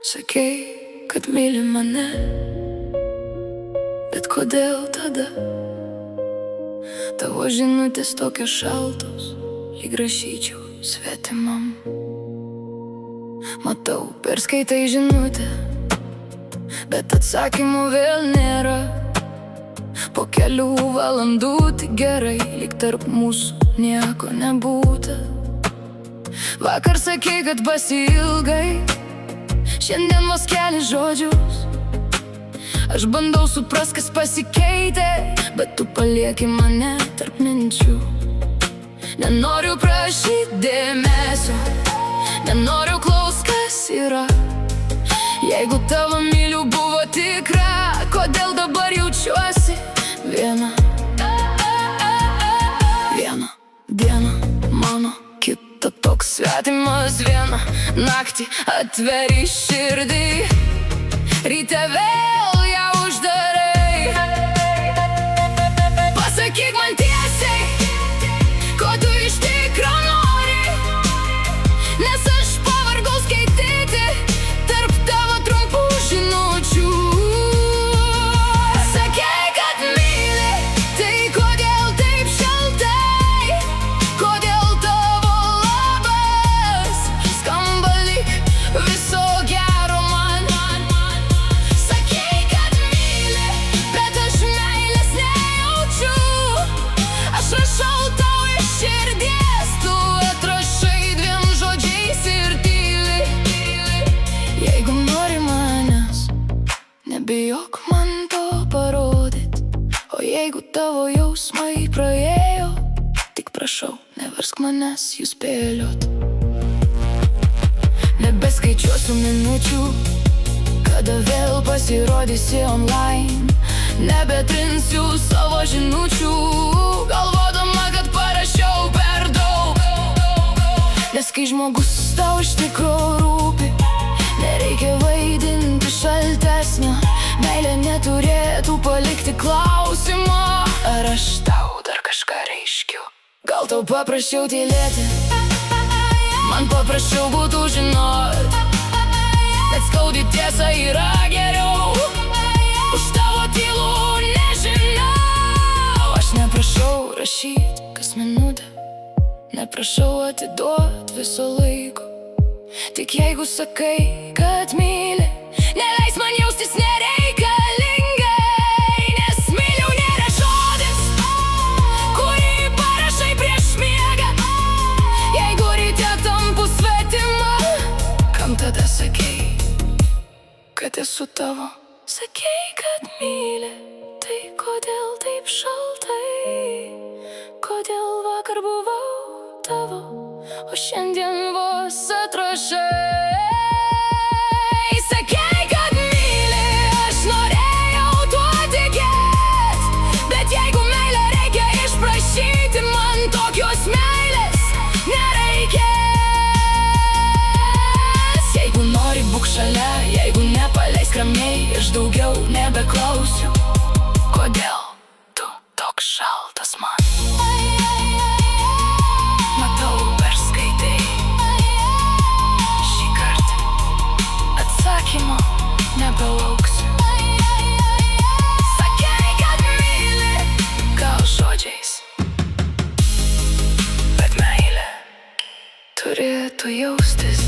Sakei, kad myli mane, bet kodėl tada tavo žinutės tokios šaltos, lyg rašyčiau svetimam? Matau, perskaitai žinutę, bet atsakymų vėl nėra. Po kelių valandų tik gerai, lyg tarp mūsų nieko nebūta. Vakar sakei, kad pasiilgai, šiandien vos keli žodžius. Aš bandau suprast, kas pasikeitė, bet tu palieki mane tarp minčių. Nenoriu prašyt dėmesio, nenoriu klaust, kas yra. Jeigu tavo myliu buvo tikra, kodėl dabar jaučiuosi viena? Vieną dieną mano, kita toks svetimas. Vieną naktį atveri širdį, ryte vėl ją uždarai. Pasakyk man tiesiai, ko tu iš tikro nori, nes aš pavargau skaityti tarp tavo trumpų žinučių. Sakei, kad myli, tai kodėl taip šaltai? Kodėl tavo labas skamba lyg viso gero man? Sakei, kad myli, bet aš meilės nejaučiu. Aš rašau tau iš širdies, tu atrašai dviem žodžiais ir tyli. Jeigu nori manęs, nebijok man to parodyt. O jeigu tavo jausmai praėjo, tik prašau, neversk manęs jų spėliot. Nebeskaičiuosiu minučių, kada vėl pasirodysi online. Nebetrinsiu savo žinučių, galvodama, kad parašiau per daug. Nes kai žmogus tau iš tikro rūpi, nereikia vaidinti šaltesnio. Meilė neturėtų palikti klausimo, ar aš tau dar kažką reiškiu. Gal tau paprasčiau tylėti, man paprasčiau būtų žinot, bet skaudi tiesa yra geriau už tavo tylų nežinau. Aš neprašau rašyt kas minutę, neprašau atiduot viso laiko. Tik jeigu sakai, kad myli, neleis man jaustis nereikalingai. Nes myliu nėra žodis, kurį parašai prieš miegą. Jeigu ryte tampu svetima, kam tada sakei, kad esu tavo? Sakei, kad myli, tai kodėl taip šaltai? Kodėl vakar buvau tavo, o šiandien vos atrašai? Sakei, kad myli, aš norėjau tuo tikėt, bet jeigu meilę reikia išprašyti, man tokios meilės nereikės. Jeigu nori, būk šalia, jeigu nepaleisk ramiai, aš daugiau nebeklausiu. Kodėl tu toks šaltas man? Matau, perskaitai, šį kartą atsakymo nebelauksiu. Sakei, kad myli, gal žodžiais, bet meilė turėtų jaustis